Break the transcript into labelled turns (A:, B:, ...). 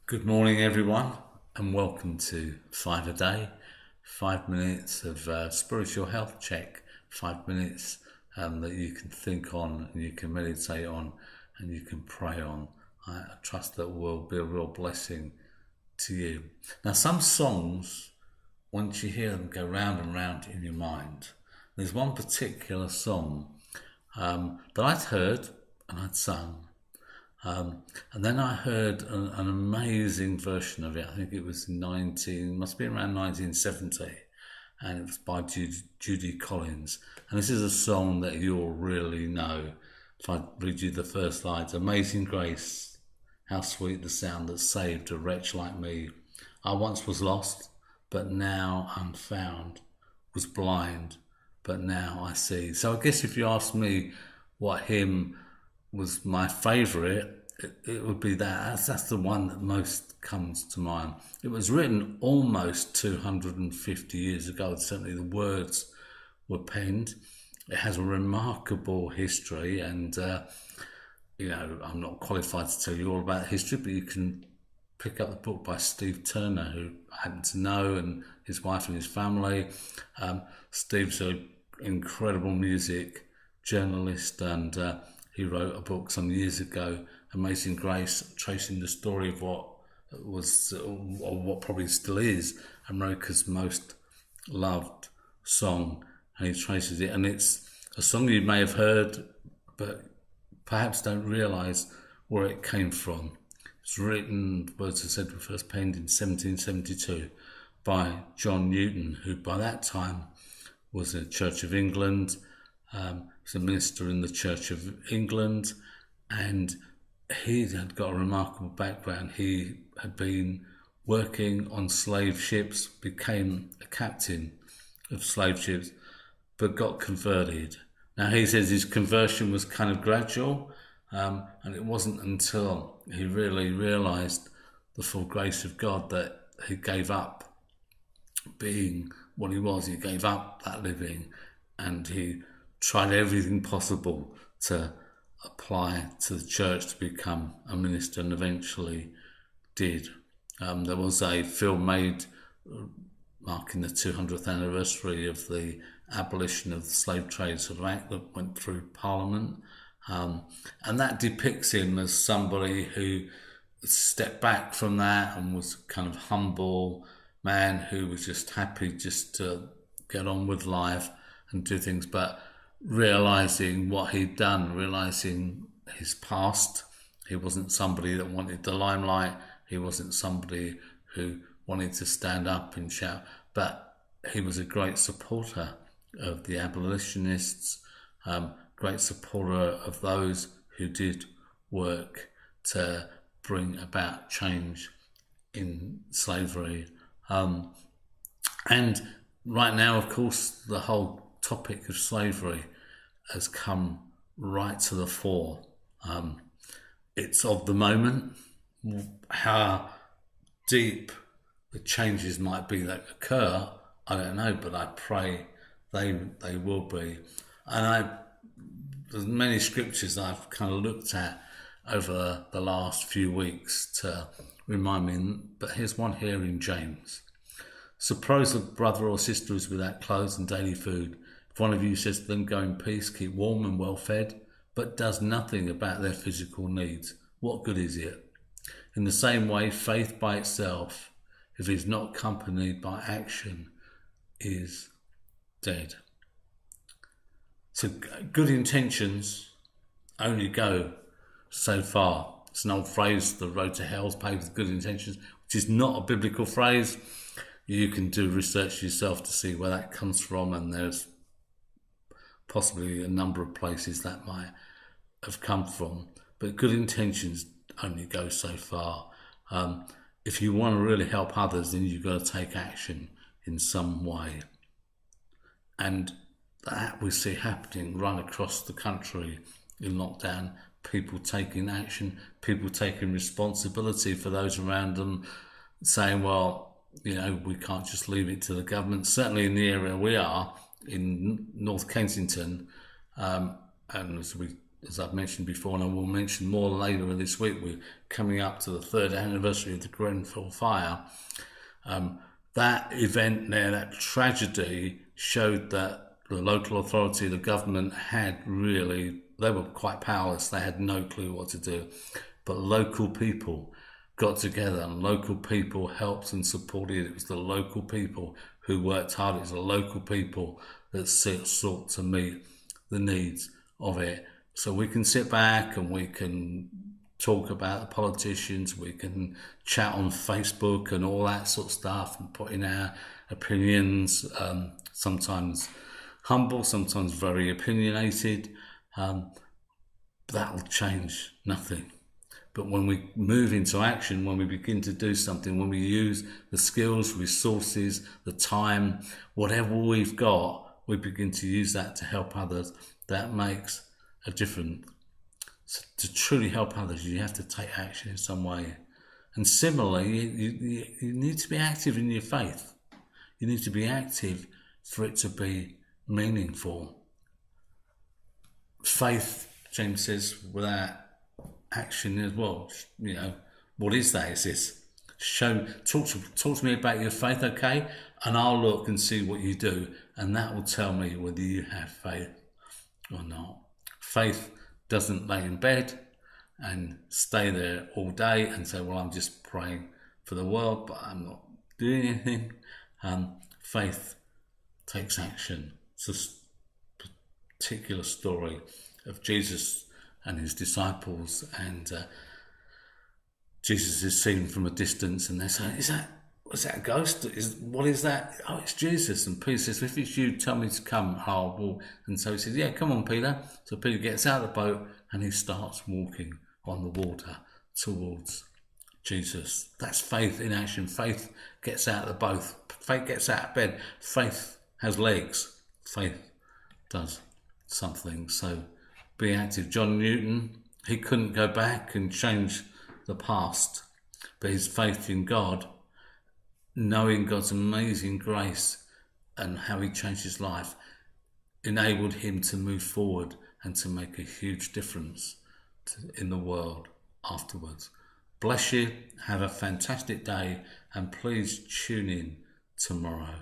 A: Good morning, everyone, and welcome to Five a Day, 5 minutes of spiritual health check, 5 minutes that you can think on and you can meditate on and you can pray on. I trust that will be a real blessing to you. Now, some songs, once you hear them, go round and round in your mind. There's one particular song that I'd heard and I'd sung. And then I heard an amazing version of it. I think it was must be around 1970, and it was by Judy Collins. And this is a song that you'll really know. If I read you the first lines: "Amazing grace, how sweet the sound that saved a wretch like me. I once was lost, but now I'm found. Was blind, but now I see." So I guess if you ask me what hymn was my favourite, it would be that. That's the one that most comes to mind. It was written almost 250 years ago. Certainly the words were penned. It has a remarkable history, and I'm not qualified to tell you all about history, but you can pick up the book by Steve Turner, who I happen to know, and his wife and his family. Steve's an incredible music journalist, and he wrote a book some years ago, Amazing Grace, tracing the story of what was, or what probably still is, America's most loved song. And he traces it, and it's a song you may have heard, but perhaps don't realise where it came from. It's written, words I said, were first penned in 1772 by John Newton, who by that time was in the Church of England. Was a minister in the Church of England, and he had got a remarkable background. He had been working on slave ships, became a captain of slave ships, but got converted. Now he says his conversion was kind of gradual, and it wasn't until he really realised the full grace of God that he gave up being what he was. He gave up that living, and he tried everything possible to apply to the church to become a minister, and eventually did. There was a film made marking the 200th anniversary of the abolition of the Slave Trade sort of Act that went through Parliament, and that depicts him as somebody who stepped back from that and was a kind of humble man who was just happy just to get on with life and do things, but realising what he'd done, realising his past. He wasn't somebody that wanted the limelight. He wasn't somebody who wanted to stand up and shout, but he was a great supporter of the abolitionists, great supporter of those who did work to bring about change in slavery. And right now, of course, the whole topic of slavery has come right to the fore. It's of the moment. How deep the changes might be that occur, I don't know, but I pray they will be. And there's many scriptures I've kind of looked at over the last few weeks to remind me, but here's one here in James. Suppose a brother or sister is without clothes and daily food. If one of you says to them, "Go in peace, keep warm and well fed," but does nothing about their physical needs, what good is it? In the same way, faith by itself, if it is not accompanied by action, is dead. So good intentions only go so far. It's an old phrase, the road to hell is paved with good intentions, which is not a biblical phrase. You can do research yourself to see where that comes from, and there's possibly a number of places that might have come from. But good intentions only go so far. If you want to really help others, then you've got to take action in some way. And that we see happening right across the country in lockdown. People taking action, people taking responsibility for those around them, saying, well, we can't just leave it to the government. Certainly in the area we are, in North Kensington, and as we as I've mentioned before, and I will mention more later this week, we're coming up to the 3rd anniversary of the Grenfell fire. That event there, that tragedy, showed that the local authority, the government they were quite powerless. They had no clue what to do. But local people got together and local people helped and supported. It was the local people who worked hard. It was the local people that sought to meet the needs of it. So we can sit back and we can talk about the politicians, we can chat on Facebook and all that sort of stuff and put in our opinions, sometimes humble, sometimes very opinionated. That'll change nothing. But when we move into action, when we begin to do something, when we use the skills, resources, the time, whatever we've got, we begin to use that to help others. That makes a difference. So to truly help others, you have to take action in some way. And similarly, you need to be active in your faith. You need to be active for it to be meaningful. Faith, James says, without action as well. What is that? It's this. Talk to me about your faith, okay? And I'll look and see what you do, and that will tell me whether you have faith or not. Faith doesn't lay in bed and stay there all day and say, well, I'm just praying for the world, but I'm not doing anything. Faith takes action. It's a particular story of Jesus and his disciples, and Jesus is seen from a distance, and they say, is that a ghost? What is that? Oh, it's Jesus. And Peter says, if it's you, tell me to come, I'll walk. And so he says, yeah, come on, Peter. So Peter gets out of the boat and he starts walking on the water towards Jesus. That's faith in action. Faith gets out of the boat. Faith gets out of bed. Faith has legs. Faith does something. So be active. John Newton, he couldn't go back and change the past, but his faith in God, knowing God's amazing grace and how he changed his life, enabled him to move forward and to make a huge difference in the world afterwards. Bless you, have a fantastic day, and please tune in tomorrow.